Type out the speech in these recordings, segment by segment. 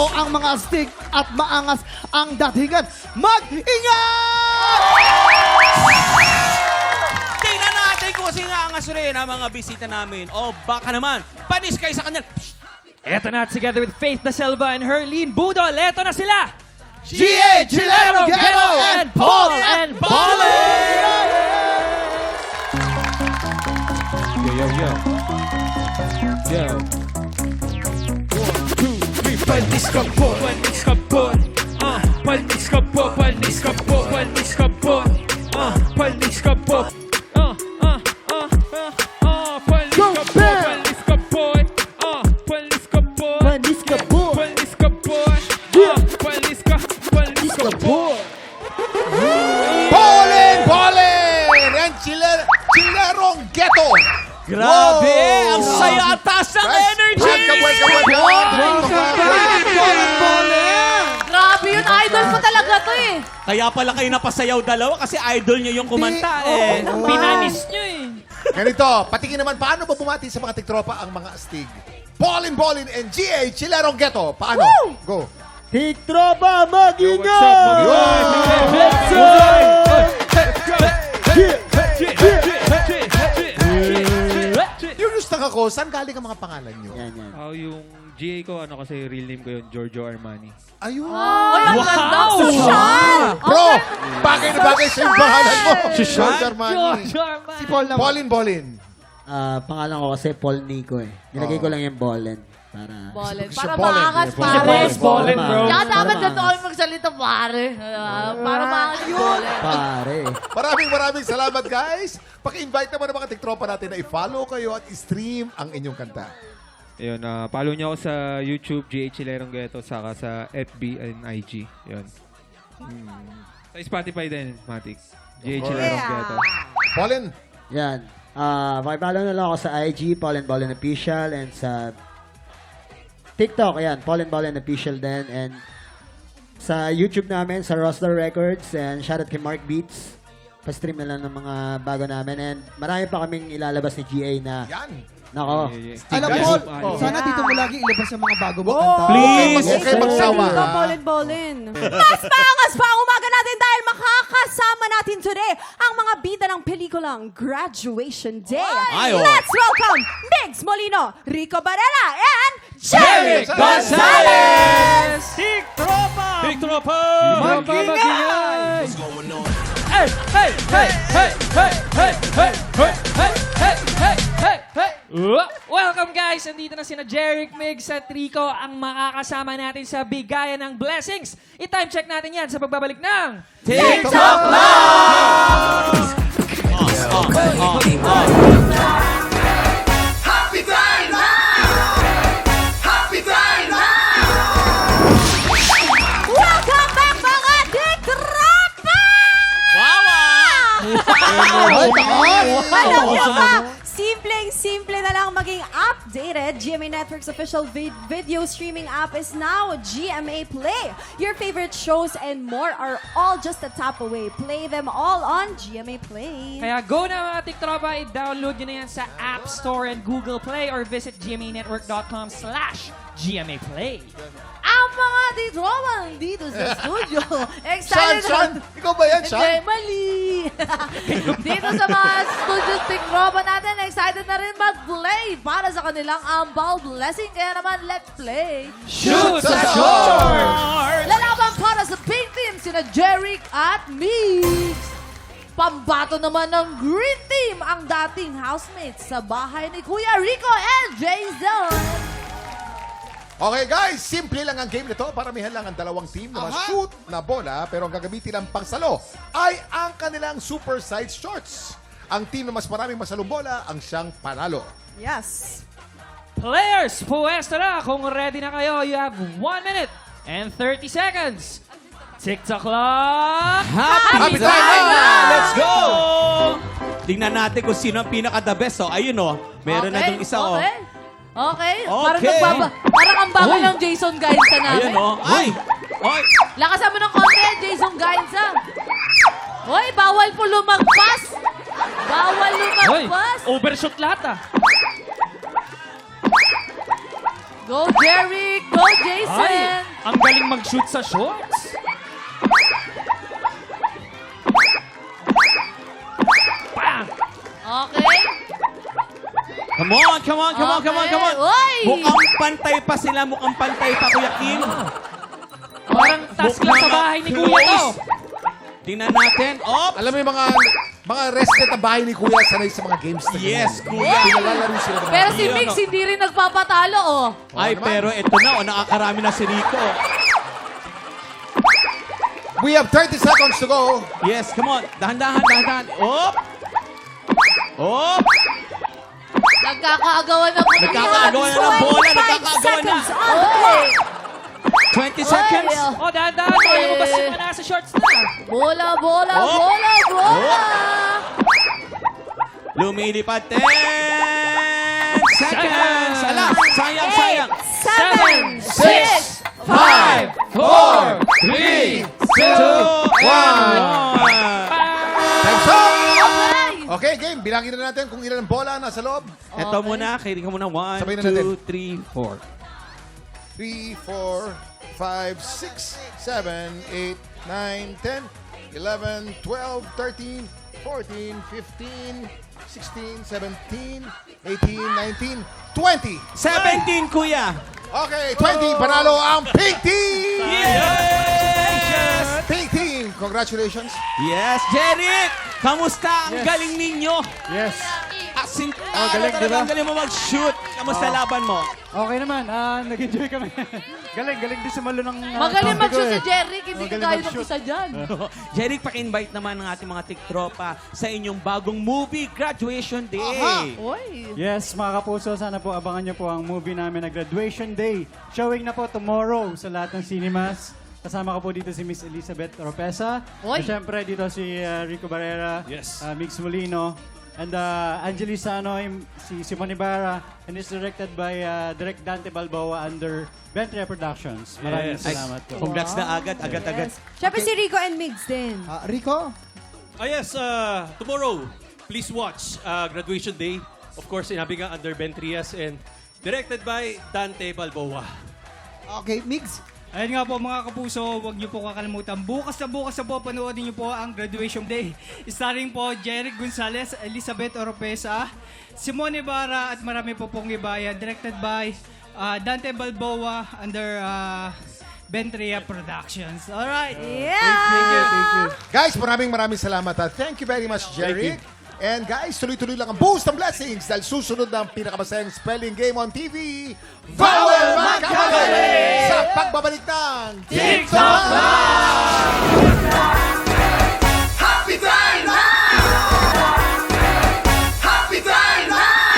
Ito ang mga astig at maangas ang datingan. Mag-ingat! Tingnan natin kung singaangas rin ang mga bisita namin. O baka naman, panis kayo sa kanila. Eto na, together with Faith Da Silva and Herlene Budol, eto na sila! G.A. Chilero Ghetto and Paul and Bolly! Yo, yo, yo. Yo. 1, 2, 3, panis ka po, panis ka po. Panis ka po, panis ka po, panis ka po. Panis ka po. Panis ka po, panis ka po. Panis ka po. Panis ka po. Panis ka po. Panis ka. Panis ka po. Bolin! Yan, Chilerong Ghetto! Grabe! Wow! Ang saya at taas ng Guys, energy! welcome! Grabe yun, idol mo talaga to eh. Kaya pala kayo napasayaw dalawa kasi idol niya yung kumanta eh. Pinanis nyo eh. Ganito, patingin naman paano ba bumati sa mga tiktropa ang mga astig? Bolin and G.A. Chilerong Ghetto. Paano? Go! Tiktropa, mag-ingat! Yung gusto ako, saan galing ang mga pangalan nyo? Yung GA ko, kasi real name ko yun, Giorgio Armani. Ayun! Ay, ang ganda. Wow! Social. Bro, bagay na bagay sa yung pangalan mo. Social? George Armani. Si Paul naman. Bolin. Pangalan ko kasi Paul Nico eh. Nilagay ko lang yung Bollen. Para... Bolin. Siya Para Bolin. maangas, Siya pare. Boss Bolin, bro. Kaya dapat Para ganito kami magsalita, pare. Para maangas yung Bolin. Pare. Maraming salamat, guys. Paki-invite naman ang mga tiktropa natin na i-follow kayo at i-stream ang inyong kanta. Ayun, follow niyo ako sa YouTube, GA Chilerong Ghetto, saka sa FB and IG. Yun. Sa Spotify din, Matic. GA Chilerong Ghetto. Bolin, Yan. Pakipollow na lang ako sa IG, Paul and Bollen Official, and sa TikTok, ayan, Paul and Bollen Official din, and sa YouTube namin, sa Rosler Records, and shoutout kay Mark Beats. Pa-stream na lang ng mga bago namin, and marami pa kaming ilalabas ni GA na, yan. nako, Alam Guys, Paul, sana dito mo lagi ilabas yung mga bago mo kanta. Please! Huwag kayo magsawa. Bolin. Mas maangas pa ang umaga natin dahil makakasama natin today ang mga bida ng pelikulang Graduation Day. Ay, oh. Let's welcome Migs Molino, Rico Barela, and Jerry Gonzalez! Tiktropa! Tiktropa! Mag-ingat! Hey! Hey! Hey! Hey! Hey! Hey! Hey! Hey! Hey! Hey! Hey! Hey! Hey! Welcome guys! Andito na sina Jeric, Migs at Rico ang makakasama natin sa bigayan ng blessings. I-time check natin yan sa pagbabalik ng TikTok Live! Welcome back mga Tiktropa! Alam niyo ba, simpleng-simple na lang maging updated. GMA Network's official video streaming app is now GMA Play. Your favorite shows and more are all just a tap away. Play them all on GMA Play. Kaya go na mga Tiktropa, i-download nyo na yan sa App Store and Google Play or visit gmanetwork.com/GMAPlay. Ang mga Tiktropa dito sa studio. Excited Sean, ikaw ba yan, Sean? Hindi, mali. Dito sa mga studio Tiktropa natin, excited na rin mag-play para sa kanilang ambal blessing. Kaya naman, let's play. Shoot sa shore! Lalaban para sa pink team, sina Jeric at Migs. Pambato naman ng green team ang dating housemates sa bahay ni Kuya Rico and Jason. Okay guys, simple lang ang game nito. Paramihan lang ang dalawang team na shoot na bola pero ang gagamitin ng pangsalo ay ang kanilang super size shorts. Ang team na mas maraming masalong bola ang siyang panalo. Yes. Players, puwesto na. Kung ready na kayo, you have 1 minute and 30 seconds. TikTok clock! Happy time na! na! Let's go! Tingnan natin kung sino ang pinaka-the best. Oh, ayun oh. Meron na itong isa oh. Okay. Okay. Parang ang bago ng Jason Gainsa namin. Ayun oh. Ay! Ay! Lakasan mo ng konti, Jason Gainsa. Hoy, bawal po lumagpas. Bawal Hoy, lumagpas. overshot lahat ah. Go, Jeric. Go, Jason. Ay. Ang galing mag-shoot sa shorts. Bam! Okay. Come on, come on, come on, come on, come on. Uy! Mukhang pantay pa sila, mukhang pantay pa, Kuya Kim. Parang task lang sa bahay ni Kuya to. Tingnan natin. Op! Alam mo yung mga resident na bahay ni Kuya sanay sa mga games na ganyan. Yes, Kuya. Pinalalaro sila ng mga Pero si Yun, Mix no? hindi rin nagpapatalo, oh. Ay, naman. pero ito na, nakakarami na si Rico. We have 30 seconds to go. Yes, come on. Dahan-dahan, dahan-dahan. Op! Op! Nagkakaagawan na po. Nagkakaagawan na ng bola, nagkakaagawan na. Oy! 20 seconds. Oy, Oh, dahan-dahan. Ay, lumabas yung mga nasa shorts na. Bola, bola, Oh. bola, bola. Lumilipad. 10 seconds. Ala, sayang, sayang. 7, 6, 5, 4, 3, 2, 1. Time's up! Okay. Okay, game. Bilangin na natin kung ilan ang bola nasa loob. Ito muna, kairin ka muna. 1, Sabay na natin. 2, 3, 4. 3, 4, 5, 6, 7, 8, 9, 10, 11, 12, 13, 14, 15, 16, 17, 18, 19, 20. 17, Kuya. Okay, 20. Panalo ang Pink Team! Yes! Pink Team, congratulations. Yes, Jeric! Kamusta? Ang galing ninyo. Yes. Asin, galing, talaga, diba? ang galing mo mag-shoot. Kamusta laban mo? Okay naman. Nag-enjoy kami. galing din sumalo ng... Magaling kampi ko mag-shoot eh. si Jeric. Hindi ka Magaling kaya ng mag-shoot. isa dyan. Jeric, paki-invite naman ng ating mga tiktropa sa inyong bagong movie, Graduation Day. Oy. Yes, mga kapuso, sana po abangan nyo po ang movie namin na Graduation Day. Showing na po tomorrow sa lahat ng cinemas. Kasama ko po dito si Miss Elizabeth Oropesa. Oy. At syempre dito si Rico Barrera, Mix Molino, and Angeli Sanoy, si Simone Ibarra, and it's directed by Direct Dante Balboa under Bentria Productions. Maraming salamat po. Congrats na agad. Siyempre si Rico and Migs din. Rico? Yes, tomorrow, please watch Graduation Day. Of course, sinabi nga under Ben Trias and directed by Dante Balboa. Okay, Migs. Ayun nga po mga kapuso, huwag niyo po kakalimutan. Bukas na po, panoodin niyo po ang Graduation Day. Starring po Jeric Gonzalez, Elizabeth Oropesa, Simone Ibarra at marami po pong iba yan. Directed by Dante Balboa under Bentria Productions. Alright. Yeah! Guys, maraming salamat. Thank you very much, Jerry. And guys, tuloy-tuloy lang ang boost ng blessings dahil susunod na ang pinakamasayang spelling game on TV, Vowel Magkamali! Sa pagbabalik ng TikTok Live! Happy time now! Happy time now!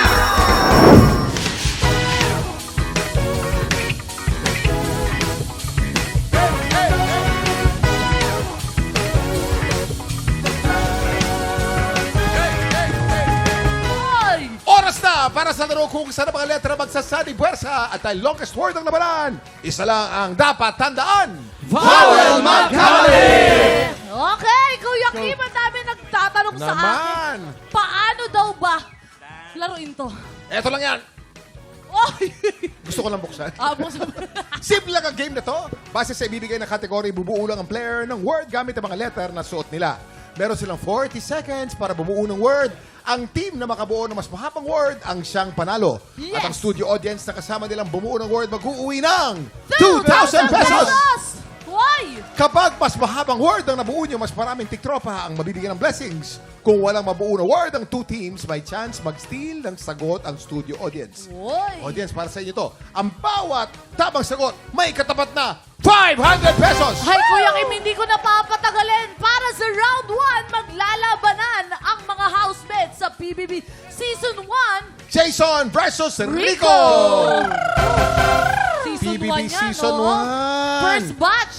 Oras na para sa laro kung saan ang mga letra magsasaning puwersa at ang longest word ang labanan. Isa lang ang dapat tandaan. Vowel Magkamali! Okay, Kuya Kim, ang dami nagtatanong sa akin. Naman! Paano daw ba laruin to? Eto lang yan. Oy! Gusto ko lang buksan. Buksan. Simple lang ang game na to. Base sa ibibigay na kategory, bubuo lang ang player ng word gamit ang mga letter na suot nila. Meron silang 40 seconds para bumuo ng word. Ang team na makabuo ng mas mahabang word ang siyang panalo. Yes! At ang studio audience na kasama nilang bumuo ng word mag-uuwi ng 2,000 pesos! Why? Kapag mas mahabang word ang nabuo nyo, mas maraming tiktropa ang mabibigyan ng blessings. Kung walang mabuo na word ang two teams, may chance mag-steal ng sagot ang studio audience. Oy! Audience, para sa inyo to. Ang bawat tamang sagot, may katapat na 500 pesos! Hay, Kuya Kim, hindi ko napapatagalin. Para sa round 1, maglalabanan ang mga housemates sa PBB Season 1. Jason versus Rico! Season PBB 1 yan, Season oo. 1. First batch.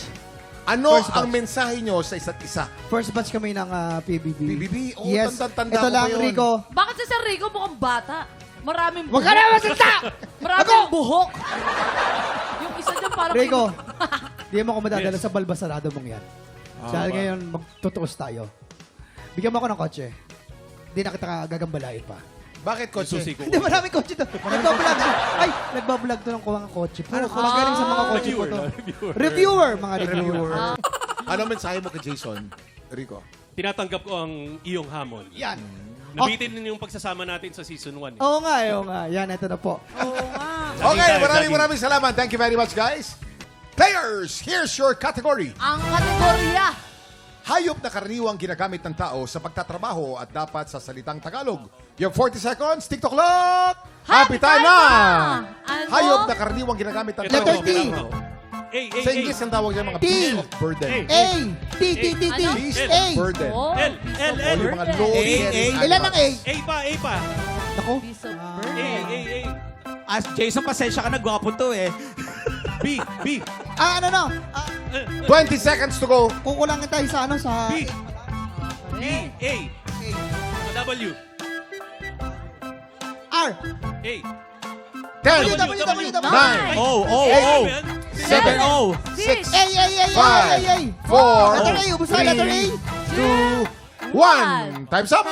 Ano First ang batch. mensahe nyo sa isa't isa? First batch kami ng PBB. PBB? Oh, Yes. tanda-tanda Ito ko lang, pa yun. Rico. Bakit si Sir Rico mukhang bata? Maraming Huwag ka na magsalita! Maraming buhok. Yung isa dyan parang... Rico, di mo ako madadala sa balbasarado mong yan. Dahil ngayon, magtutuos tayo. Bigyan mo ako ng kotse. Di na kita gagambalain pa. Bakit, kotse? Susi ko. Hindi, maraming kotse to. Nagbablog to. Ay, nagbablog to ng kuwang kotse. Pero magaling sa mga kotse po to. Reviewer, mga reviewer. Anong mensahe mo kay Jason, Rico? Tinatanggap ko ang iyong hamon. Yan. Nabitin din yung pagsasama natin sa season 1. Oo nga, oo nga. Yan, ito na po. Okay, maraming salamat. Thank you very much, guys. Players, here's your category. Ang kategorya. Hayop na karaniwang ginagamit ng tao sa pagtatrabaho at dapat sa salitang Tagalog. You have 40 seconds. TikTok clock. Happy time na! Ano? Hayop na karaniwang ginagamit ng tao. Letter T. Sa English, ang tawag niya mga T. beast of burden. A. T, T, T, T. Beast A. of burden. Oh. L. O yung mga low-carrying Ilan ang A? A pa. Ako. Piece of A. burden. As Jason, pasensya ka na, gwapo to eh. B. Ano? 20 seconds to go. Kukulangin tayo sa ano, sa... B. A. W. R. A. 10, W. 9, Oh. 7, 0. 6, A. 4, Letter A, ubus na letter A. 2, 1. Time's up!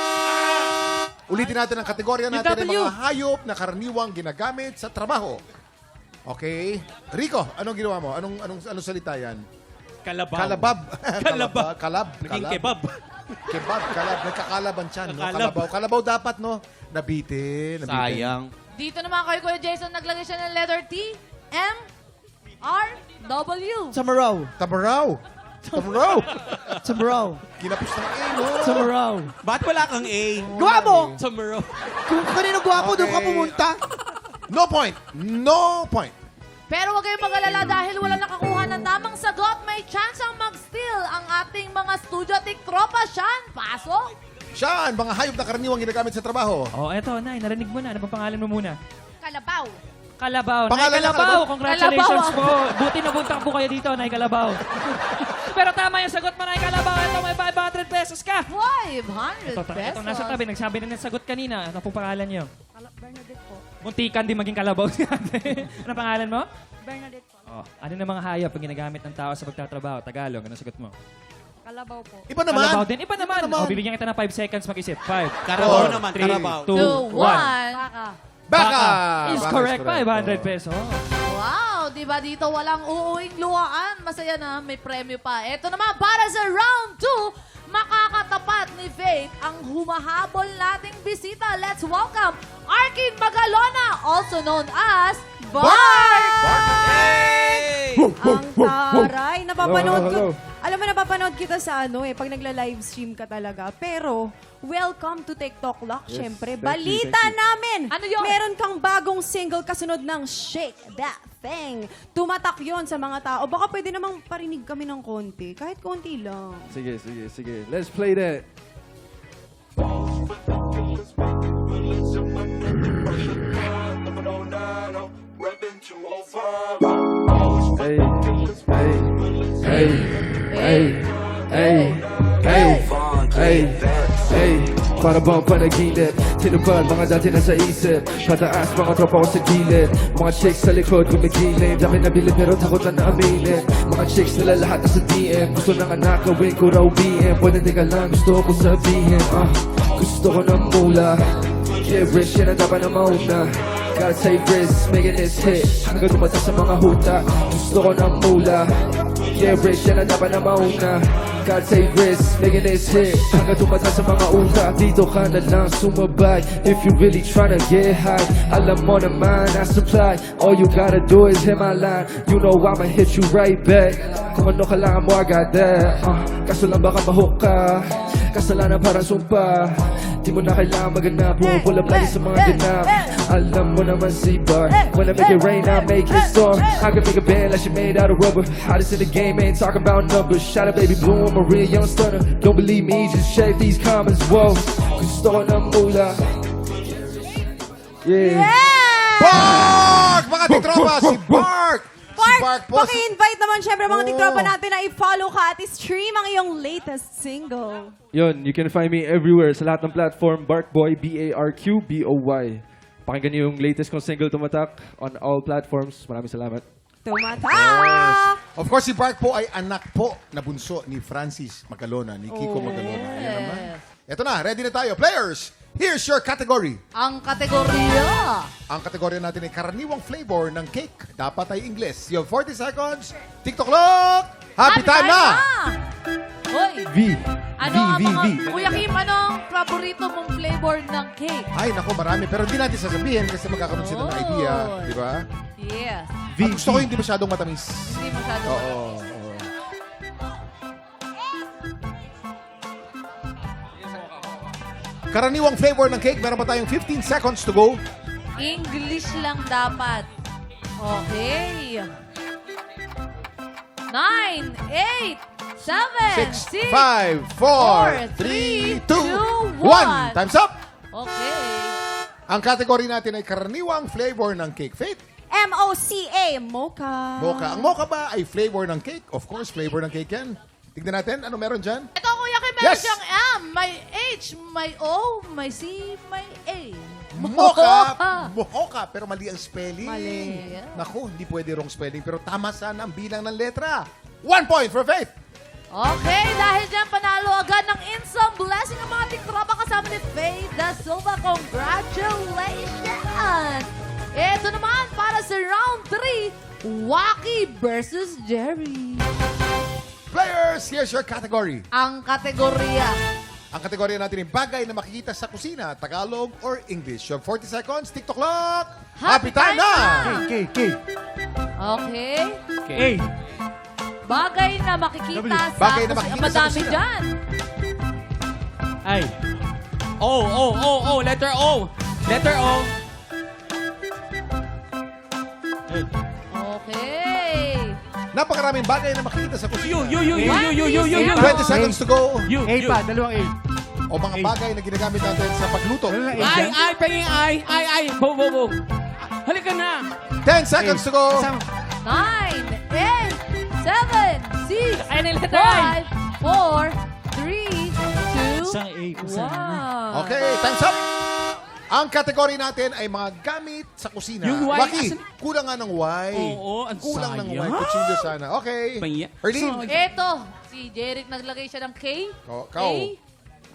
Ulitin natin ang kategorya natin ng W. mga hayop na karaniwang ginagamit sa trabaho. Okay. Rico, anong ginawa mo? Anong salita yan? Kalabaw. Kalabab. Kalab. Naging kebab. Kebab, kalab. Nagkakalab ang tiyan. No? Nakalab. Kalabaw. Kalabaw dapat, no? Nabitin. Sayang. Dito naman kay Kuya Jason, naglagay siya ng letter T, M, R, W. Samaraw. Tabaraw. Tabaraw. Samaraw. Kinapos ng A, no? Samaraw. Ba't wala kang A? Gawa mo! Tomorrow. Kung kanino gwapo, doon ka Okay. pumunta. No point. No point. Pero huwag kayong mag-alala dahil wala nakakuha ng tamang sagot. May chance ang mag-steal ang ating mga studio tiktropa. Sean, pasok! Siyan, mga hayop na karaniwang ginagamit sa trabaho. Oh, eto, Nay, narinig mo na. Ano bang pangalan mo muna? Kalabaw. Kalabaw. Pangalan Nay niya, Kalabaw. Kalabaw. Congratulations Kalabaw. po. Buti nabuntak po kayo dito, Nay Kalabaw. Pero tama yung sagot mo, Nay Kalabaw. Ito, may 500 pesos ka. 500 Ito, pesos. ito nasa tabi. Nagsabi na ng sagot kanina. Ano po pangalan niyo? Bernadette po. Muntikan di maging kalabaw si ate. Ano pangalan mo? Bernadette po. Oh, ano na mga hayop ang ginagamit ng tao sa pagtatrabaho? Tagalog, ano sagot mo? Kalabaw po. Iba naman. Kalabaw din. Iba naman. Oh, bibigyan kita ng 5 seconds mag-isip. 5, Karabaw naman, 3, karabaw. 2, 1. 1. Baka. Baka. Is Baka correct. is correct. 500 pesos. Wow, di ba dito walang uuwing luhaan? Masaya na, may premyo pa. Ito naman, para sa round 2, makakatapat ni Faith ang humahabol nating bisita. Let's welcome Arkin Magalona, also known as Bart! Ang taray. Napapanood ko. Alam mo, napapanood kita sa pag nagla-livestream ka talaga. Pero, welcome to TikTok Lock, syempre. Balita namin! Ano yun? Meron kang bagong single kasunod ng Shake That Thing. Tumatak yon sa mga tao. Baka pwede namang parinig kami ng konti. Kahit konti lang. Sige. Let's play that. Hey, para bang panaginip Tinupad mga dati na sa isip Pataas mga tropa ko sa gilid Mga chicks sa likod gumigilid Dami nabilib pero takot na naaminin Mga chicks nila lahat na sa DM Gusto na nga nakawin ko raw BM Pwede ka lang gusto ko sabihin Gusto ko ng mula Get rich yan ang dapat na mauna Gotta take risks, making this hit Hanggang tumata sa mga huta Gusto ko ng mula Get rich yan ang dapat na mauna Gotta take risks, making this hit Hanggang tumata sa mga uta Dito ka na lang sumabay If you really tryna get high Alam mo naman, I supply All you gotta do is hit my line You know I'ma hit you right back Kung ano kailangan mo, I got that Kaso lang baka mahook ka Kasalanan parang sumpa Di mo na kailangan maganap Pumupulap lagi sa mga ganap Alam mo naman si Bar When I make it rain, I make it storm I can make a band like she made out of rubber Hottest in the game, ain't talking about numbers Shout out baby Blue and Maria, young stunner Don't believe me, just check these comments Whoa, gusto ko ng mula Yeah Bark! Mga titropa, si Bark! Si Bark po. Paki-invite naman syempre mga tiktropa natin na i-follow ka at i-stream ang iyong latest single. Yun, you can find me everywhere sa lahat ng platform Barkboy, BARQBOY Pakinggan niyo yung latest kong single Tumatak on all platforms. Maraming salamat. Tumatak! Of course, si Bark po ay anak po na bunso ni Francis Magalona, ni Kiko Magalona. Ayan naman. Ito na, ready na tayo. Players, Here's your category. Ang kategorya. Ang kategorya natin ay karaniwang flavor ng cake. Dapat ay English. You have 40 seconds. TikTok clock. Happy time na! Hoy, V. ano ang mga... Kuya Kim, ano ang paborito mong flavor ng cake? Ay, naku, marami. Pero hindi natin sasabihin kasi magkakaroon sila ng idea. Di ba? Yes. At gusto ko hindi masyadong matamis. Hindi masyado. Oo. Karaniwang flavor ng cake. Meron pa tayong 15 seconds to go. English lang dapat. Okay. 9, 8, 7, 6, 5, 4, 3, 2, 1. Time's up! Okay. Ang category natin ay karaniwang flavor ng cake. Faith? M-O-C-A, mocha. Mocha. Ang mocha ba ay flavor ng cake? Of course, flavor ng cake yan. Tignan natin, ano meron dyan? Ito, Kuya Kim, meron siyang M, may H, may O, may C, may A. Mocha. Mocha. Pero mali ang spelling. Mali. Naku, hindi pwede wrong spelling. Pero tama sana ang bilang ng letra. 1 point for Faith. Okay, dahil dyan panalo agad ng instant blessing ng mga tiktropa kasama ni Faith Da Silva. Congratulations! Ito naman para sa round 3, Wacky versus Jerry. Players, here's your category. Ang kategorya. Ang kategorya natin ay bagay na makikita sa kusina, Tagalog or English. You have 40 seconds. TikTok clock. Happy time na! Okay. A. Bagay na makikita sa Bagay na makikita sa madami kusina. dyan. I. O. Letter O. Letter O. Okay. Napakaraming bagay na makikita sa kusina. You. 20 seconds to go. A pa, dalawang A. O mga bagay na ginagamit natin sa pagluto. Ay, penging ay. Bo. Halika na. 10 seconds to go. 9, 8, 7, 6, Ay, na letter I. 5, 4, 3, 2, Isang A kung saan. 1. Okay, time's up. Ang kategory natin ay mga gamit sa kusina. Yung Y, Waki, asan? kulang nga ng Y. Oo, ang Kulang ng Y. sayang. Kutsilyo sana. Okay. Pangya. Erlene. Ito, si Jeric naglagay siya ng K, Kau.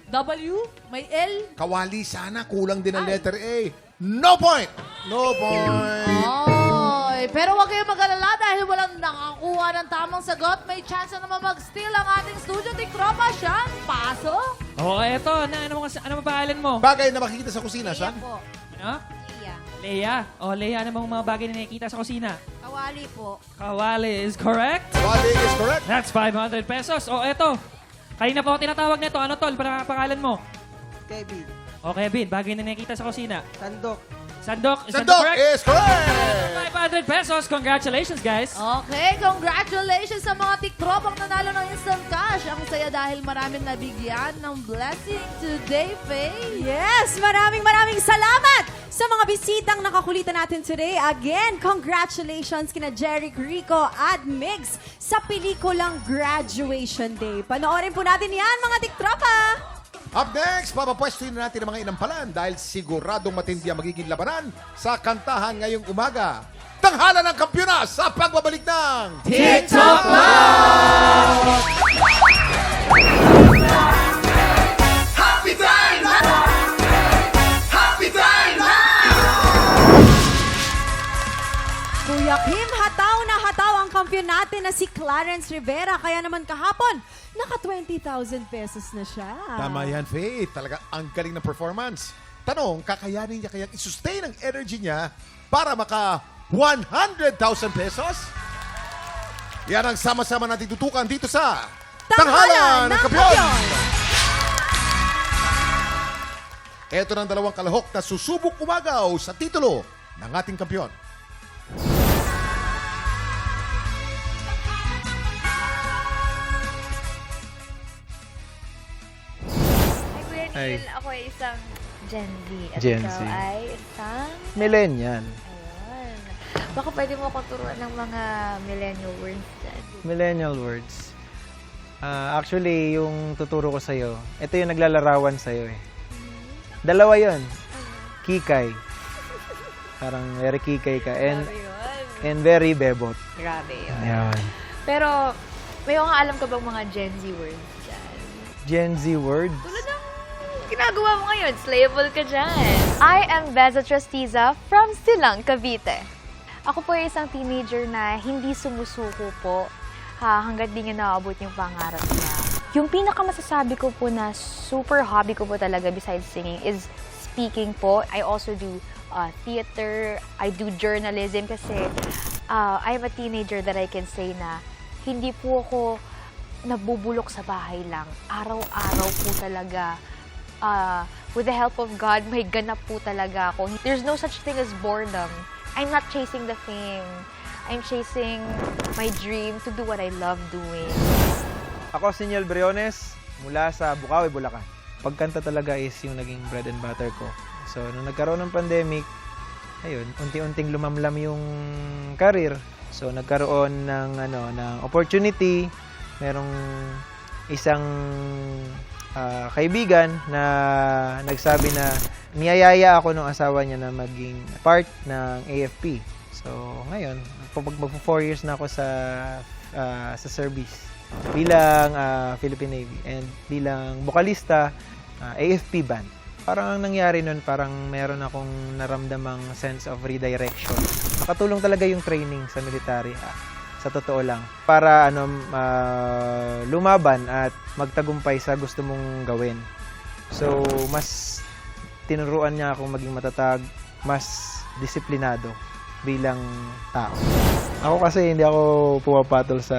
W, may L. Kawali sana. Kulang din ang letter A. No point. No point. Oy, pero huwag kayong mag-alala dahil walang nakakuha ng tamang sagot. May chance na naman mag-steal ang ating studio. Tiktropa siya. Paso. Oh, eto. Ano ba pangalan mo? Bagay na makikita sa kusina, Sean. po. Ano? Iya. Leia. Oh, Leia, ano bang mga bagay na nakikita sa kusina? Kawali po. Kawali is correct. Kawali is correct. That's 500 pesos. Oh, eto. Kanina po ako tinatawag nito. Ano, tol? Pangalan mo? Kevin. Oh, Kevin. Bagay na nakikita sa kusina. Sandok. Sandok. Is Sandok correct? is correct. 500 pesos. Congratulations, guys. Okay, congratulations sa mga tiktropang nanalo ng instant cash. Ang saya dahil maraming nabigyan ng blessing today, Faye. Yes! Maraming salamat sa mga bisitang nakakulitan natin today. Again, congratulations kina Jeric, Rico at Migs sa pelikulang Graduation Day. Panoorin po natin yan, mga tiktropa! Up next, papapwestuhin na natin ang mga inampalan dahil siguradong matindi ang magiging labanan sa kantahan ngayong umaga. Tanghalan ng kampyona sa pagbabalik ng TikTok Live! Happy Time! Happy Time! Kuya Kim, hataw na hataw ang kampiyon natin na si Clarence Rivera. Kaya naman kahapon, naka 20,000 pesos na siya. Tama yan, Faith. Talaga ang galing ng performance. Tanong, kakayanin niya kayang i-sustain ang energy niya para maka 100,000 pesos? Yan ang sama-sama natin tutukan dito sa Tanghalan ng Kampiyon! Ito ng dalawang kalahok na susubok umagaw sa titulo ng ating kampiyon. Ay, ako ay isang Gen Z. At Gen ikaw Z. ay isang... Millennial. Ayun. Baka pwede mo ako turuan ng mga millennial words dyan. Millennial words. Actually, yung tuturo ko sa'yo, ito yung naglalarawan sa'yo eh. Dalawa yun. Kikay. Parang very kikay ka. Grabe yun. And very bebot. Grabe yun. Yan. Pero, may mga alam ka bang mga Gen Z words dyan? Gen Z words. Tulad ng ginagawa mo ngayon? Slayable ka dyan. I am Beza Trustiza from Silang, Cavite. Ako po ay isang teenager na hindi sumusuko po hanggat di niya naabot yung pangarap niya. Yung pinakamasasabi ko po na super hobby ko po talaga besides singing is speaking po. I also do theater, I do journalism kasi I'm a teenager that I can say na hindi po ako nabubulok sa bahay lang. Araw-araw po talaga. With the help of God, may ganap po talaga ako. There's no such thing as boredom. I'm not chasing the fame. I'm chasing my dream to do what I love doing. Ako si Niel Briones, mula sa Bukawi, Bulacan. Pagkanta talaga is yung naging bread and butter ko. So, nung nagkaroon ng pandemic, ayun, unti-unting lumamlam yung career. So, nagkaroon ng opportunity. Merong isang kaibigan na nagsabi na niyayaya ako ng asawa niya na maging part ng AFP. So, ngayon, magpo 4 years na ako sa service bilang Philippine Navy and bilang bokalista AFP band. Parang ang nangyari nun, parang meron akong naramdamang sense of redirection. Nakatulong talaga yung training sa military, sa totoo lang. Para lumaban at magtagumpay sa gusto mong gawin. So, mas tinuruan niya akong maging matatag, mas disiplinado bilang tao. Ako kasi hindi ako pumapatol sa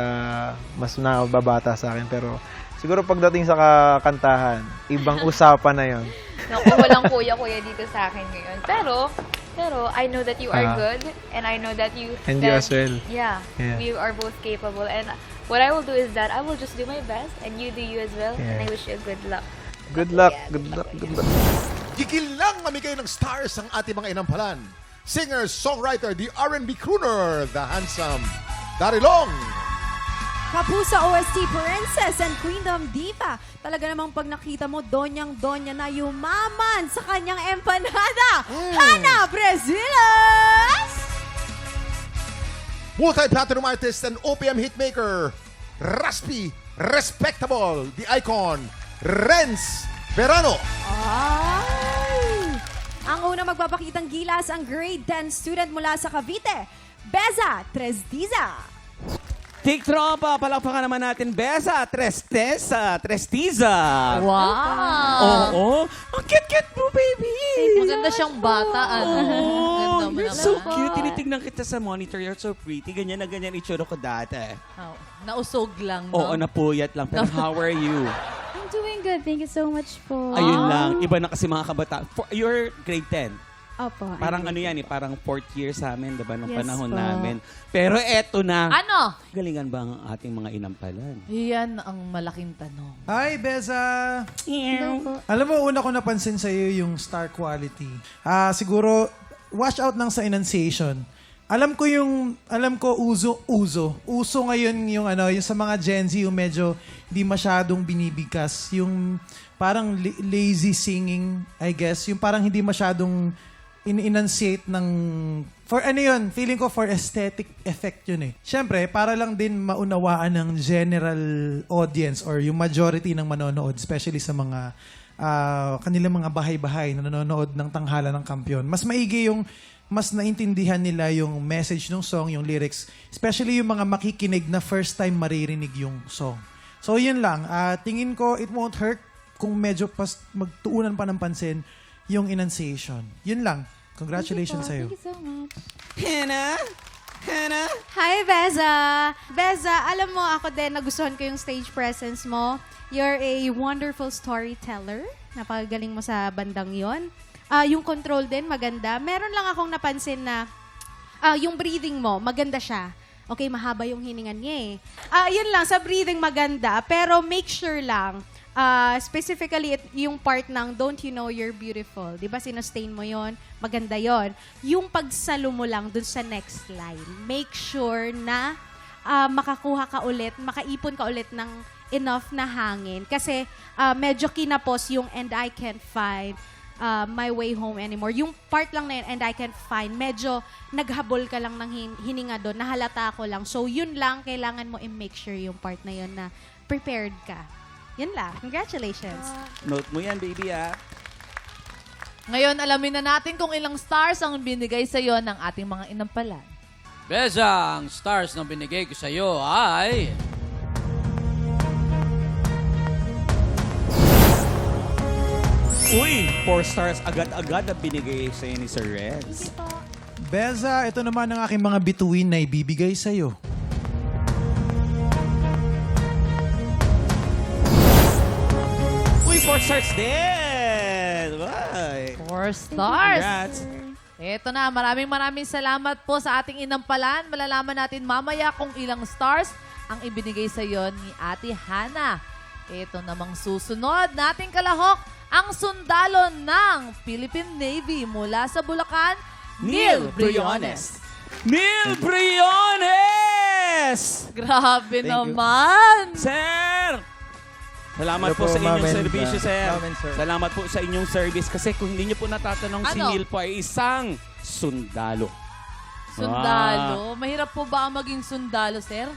mas nakababata sa akin, pero siguro pagdating sa kakantahan, ibang usapan na yon. Naku, walang kuya-kuya dito sa akin ngayon. Pero I know that you are good and I know that you... And you as well. Yeah, we are both capable. And what I will do is that I will just do my best and you do you as well. And I wish you good luck. Good luck, good luck, good luck. Gigil lang mamigay ng stars ang ating mga inampalan. Singer, songwriter, the R&B crooner, the handsome Darilong. Kapuso OST Princess and Queendom Diva. Talaga namang pag nakita mo, donyang-donya na yumaman sa kanyang empanada. Hannah Brezilas! Multi-platinum artist and OPM hitmaker, raspy, respectable, the icon, Renz Verano. Ay! Ang una magpapakitang gilas ang grade 10 student mula sa Cavite, Beza Trustiza. Tik tropa, palakpakan naman natin, Beza Trustiza. Wow! Oo. Ang cute-cute mo, baby. Maganda siyang bata. Ganda mo You're naman. so cute. Tinitignan kita sa monitor. You're so pretty. Ganyan na ganyan itsura ko dati. Oh, nausog lang, no? Oo, napuyat lang. Pero how are you? I'm doing good. Thank you so much po. Ayun lang. Iba na kasi mga kabata. You're grade 10. Opo. Parang ano yan parang 4th year sa amin, diba, nung Yes panahon po. namin. Pero eto na. Ano? Galingan ba ang ating mga inampalan? Yan ang malaking tanong. Hi, Beza! Hello po. Alam mo, una ko napansin sa'yo yung star quality. Siguro, watch out lang sa enunciation. Alam ko uso ngayon yung yung sa mga Gen Z yung medyo di masyadong binibigkas. Yung parang lazy singing, I guess. Yung parang hindi masyadong in-enunciate ng... For ano yun? Feeling ko for aesthetic effect yun eh. Siyempre, para lang din maunawaan ng general audience or yung majority ng manonood, especially sa mga kanilang mga bahay-bahay na nanonood ng Tanghala ng Kampiyon. Mas maigi yung mas naintindihan nila yung message ng song, yung lyrics, especially yung mga makikinig na first time maririnig yung song. So yun lang. Tingin ko it won't hurt kung medyo magtuunan pa ng pansin yung enunciation. Yun lang. Congratulations sa'yo. Thank you so much. Hannah? Hi, Beza! Beza, alam mo, ako din, nagustuhan ko yung stage presence mo. You're a wonderful storyteller. Napakagaling mo sa bandang yon. Yung control din, maganda. Meron lang akong napansin na yung breathing mo, maganda siya. Okay, mahaba yung hiningan niya eh. Yun lang, sa breathing maganda. Pero make sure lang, specifically yung part ng Don't You Know You're Beautiful. Di ba sinustain mo yon? Maganda yon. Yung pagsalo mo lang dun sa next line, make sure na makakuha ka ulit, makaipon ka ulit ng enough na hangin. Kasi medyo kinapos yung And I Can't Find My Way Home Anymore. Yung part lang na yun, And I Can't Find, medyo naghabol ka lang ng hininga doon. Nahalata ko lang. So yun lang, kailangan mo i-make sure yung part na yun na prepared ka. Yun lang. Congratulations. Note mo yan, baby, ah. Ngayon, alamin na natin kung ilang stars ang binigay sa'yo ng ating mga inampalan. Beza, ang stars na binigay ko sa'yo ay... Uy, 4 stars agad-agad na binigay sa'yo ni Sir Renz. Beza, ito naman ang aking mga bituin na ibibigay sa'yo. Uy, 4 stars din! Bye! 4 stars! Congrats! Eto na, maraming salamat po sa ating inampalan. Malalaman natin mamaya kung ilang stars ang ibinigay sa iyo ni Ate Hana. Eto namang susunod nating kalahok, ang sundalo ng Philippine Navy mula sa Bulacan, Neil Briones. Neil Briones! Grabe Thank you. naman! Sir! Salamat Hello po po, sa inyong Ma'am and, serbisyo, sir. Ma'am and sir. Salamat po sa inyong service. Kasi kung hindi niyo po natatanong, si Ano? Neil po ay isang sundalo. Sundalo? Mahirap po ba ang maging sundalo, sir?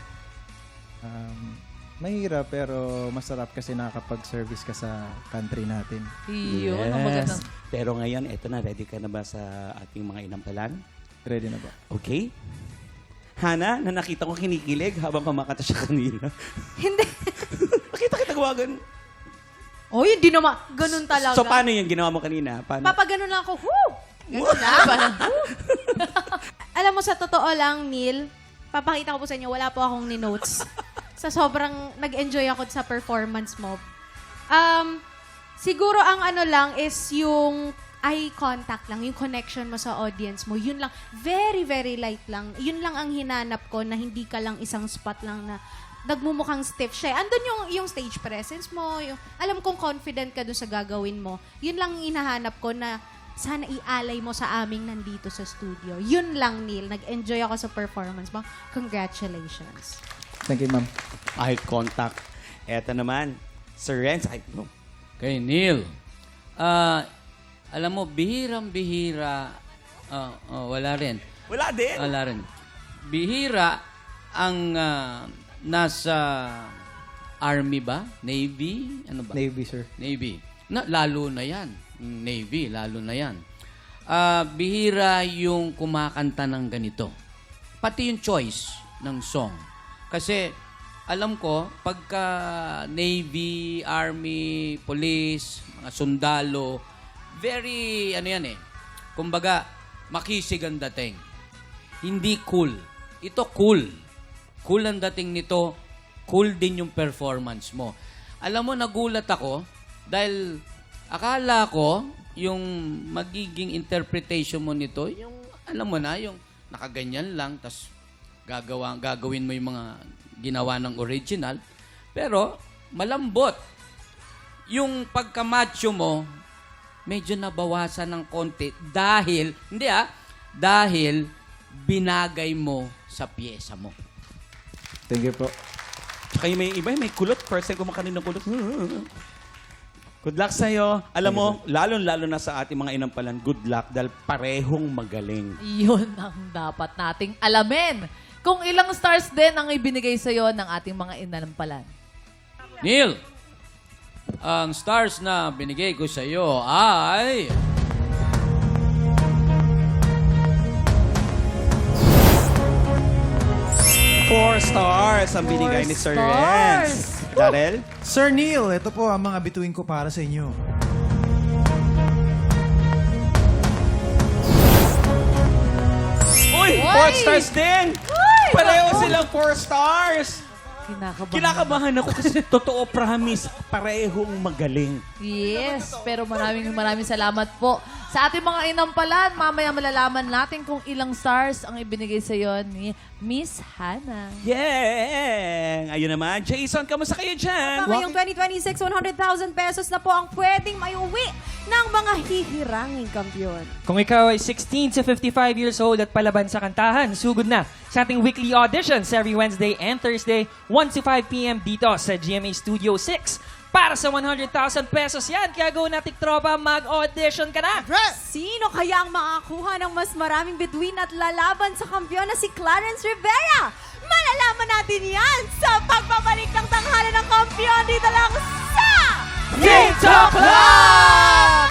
Mahirap pero masarap kasi nakakapag-service ka sa country natin. Iyon, ang magandang... Pero ngayon, eto na, ready ka na ba sa ating mga inampalan? Ready na ba? Okay. Hana, na nakita ko kinikilig habang kumakanta siya kanina. Hindi. Nakita kita gawagan. Oh, hindi naman. Ganun talaga. So, paano yung ginawa mo kanina? Paano? Papaganon lang ako. Whoo! Ganun lang. Alam mo, sa totoo lang, Neil, papakita ko po sa inyo, wala po akong ni-notes. Sa sobrang nag-enjoy ako sa performance mo. Siguro ang ano lang is yung eye contact lang, yung connection mo sa audience mo. Yun lang, very, very light lang. Yun lang ang hinanap ko na hindi ka lang isang spot lang na nagmumukhang stiff siya. Andun yung stage presence mo. Alam kong confident ka doon sa gagawin mo. Yun lang hinahanap ko na sana ialay mo sa aming nandito sa studio. Yun lang, Neil. Nag-enjoy ako sa performance mo. Congratulations. Thank you, ma'am. Eye contact. Eto naman, Sir Renz. Kay Neil. Alam mo, bihirang-bihira. Wala rin. Wala din? Wala rin. Bihira ang nasa Army ba? Navy? Ano ba? Navy, sir. Navy. Lalo na yan. Navy, lalo na yan. Bihira yung kumakanta ng ganito. Pati yung choice ng song. Kasi, alam ko, pagka Navy, Army, Police, mga sundalo, very, ano yan eh, kumbaga, makisig ang dating. Hindi cool. Ito cool. Cool ang dating nito. Cool din yung performance mo. Alam mo, nagulat ako dahil akala ko yung magiging interpretation mo nito, yung, alam mo na, yung nakaganyan lang, tas gagawin mo yung mga ginawa ng original. Pero, malambot. Yung pagkamacho mo, medyo nabawasan ng konti dahil, dahil binagay mo sa pyesa mo. Thank you po. Tsaka yung may iba, may kulot. First time kumakanin ng kulot. Good luck sa'yo. Alam mo, lalo-lalo na sa ating mga inampalan, good luck dahil parehong magaling. Yun ang dapat nating alamin. Kung ilang stars din ang ibinigay sa'yo ng ating mga inampalan. Neil, ang stars na binigay ko sa iyo ay... Four stars ang binigay ni Sir Renz. Darrell? Sir Neil, ito po ang mga bituin ko para sa inyo. Uy! 4 stars din! Pareho silang 4 stars! Kinakabahan ako kasi totoo, promise, parehong magaling. Yes, pero maraming salamat po. Sa ating mga inampalan, mamaya malalaman natin kung ilang stars ang ibinigay sa iyo ni Miss Hana. Yeah! Ayun naman. Jason, kamusta kayo dyan? Ngayong 2026, 100,000 pesos na po ang pwedeng maiuwi ng mga hihiranging kampiyon. Kung ikaw ay 16 to 55 years old at palaban sa kantahan, sugod na sa ating weekly auditions every Wednesday and Thursday, 1 to 5 p.m. dito sa GMA Studio 6. Para sa 100,000 pesos yan, kaya go nating tropa, mag-audition ka na! Sino kaya ang makakuha ng mas maraming bituin at lalaban sa kampiyon na si Clarence Rivera? Malalaman natin yan sa pagbabalik ng tanghalan ng kampiyon dito lang sa TikTok Clock!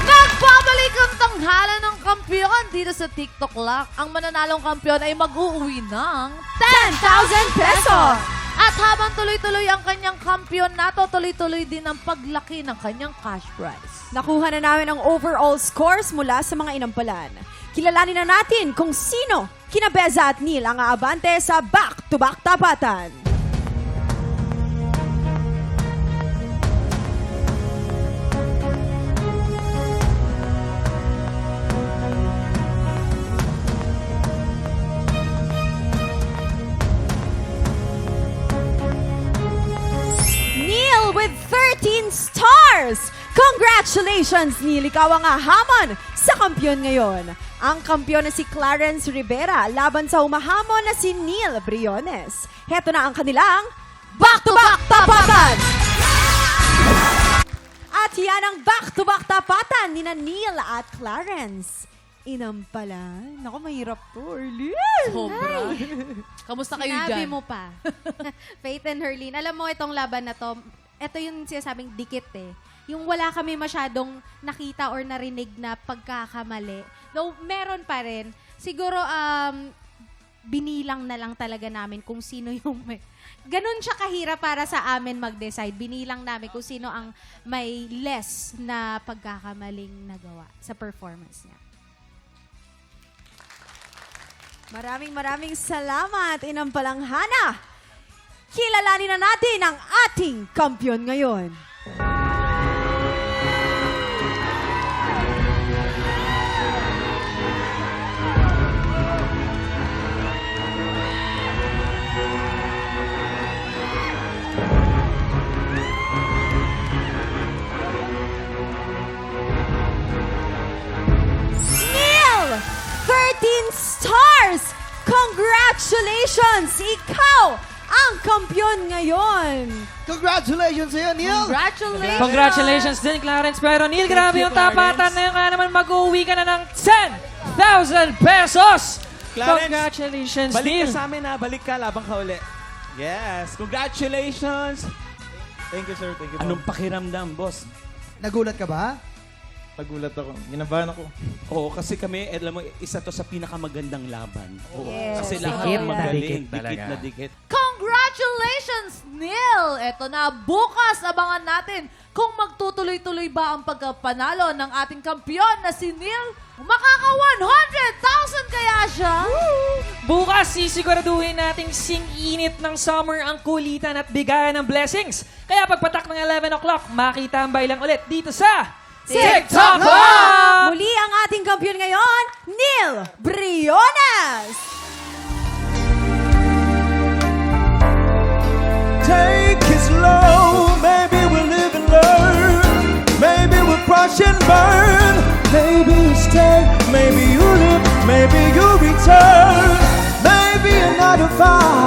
Nagbabalik ang tanghalan ng kampiyon dito sa TikTok Lock. Ang mananalong kampiyon ay mag-uuwi ng 10,000 pesos! At habang tuloy-tuloy ang kanyang kampiyonato, tuloy-tuloy din ang paglaki ng kanyang cash prize. Nakuha na namin ang overall scores mula sa mga inampalan. Kilalanin na natin kung sino kina Beza at Neil ang aabante sa back-to-back tapatan. Neil with 13 stars! Congratulations, Neil! Ikaw ang hamon sa kampiyon ngayon. Ang kampiyon na si Clarence Rivera laban sa humahamon na si Neil Briones. Heto na ang kanilang back-to-back tapatan! At yan ang back-to-back tapatan ni Neil at Clarence. Inampalan. Naku, mahirap to, Erlyn. Sobra. Kamusta kayo Sinabi dyan? mo pa. Faith and Herlyn. Alam mo, itong laban na to, ito yung sinasabing dikit eh. Yung wala kami masyadong nakita or narinig na pagkakamali. Though, meron pa rin. Siguro, binilang na lang talaga namin kung sino yung may... Ganun siya kahirap para sa amin mag-decide. Binilang namin kung sino ang may less na pagkakamaling nagawa sa performance niya. Maraming salamat, Inampalang Hana. Kilalanin na natin ang ating kampiyon ngayon. Neil! 13 stars! Congratulations! Ikaw ang kampiyon ngayon! Congratulations sa'yo, Neil! Congratulations! Congratulations din, Clarence. Pero Neil, grabe yung tapatan na yun. Kaya naman mag-uwi ka na ng 10,000 pesos! Clarence, Congratulations, balik Neil. ka sa amin ha. Balik ka, labang ka uli. Yes, congratulations! Thank you, sir. Thank you, Anong pakiramdam, boss? Nagulat ka ba? Nagulat ako. Ginabahan ako. Oo, kasi kami, alam mo, isa to sa pinakamagandang laban. Oo. Yes. Kasi lahat Dikit ng na magaling. dikit Dikit talaga. na dikit. Congratulations, Neil! Eto na, bukas abangan natin kung magtutuloy-tuloy ba ang pagkapanalo ng ating kampiyon na si Neil. Makaka 100,000 kaya siya? Bukas, sisiguraduhin nating sing-init ng summer ang kulitan at bigayan ng blessings. Kaya pagpatak ng 11 o'clock, makita ang bailang ulit dito sa TikTok Clock! Muli ang ating kampiyon ngayon, Neil Briones! Take it slow, maybe we'll live and learn. Maybe we'll crash and burn. Maybe you stay, maybe you live, maybe you return. Maybe another fight.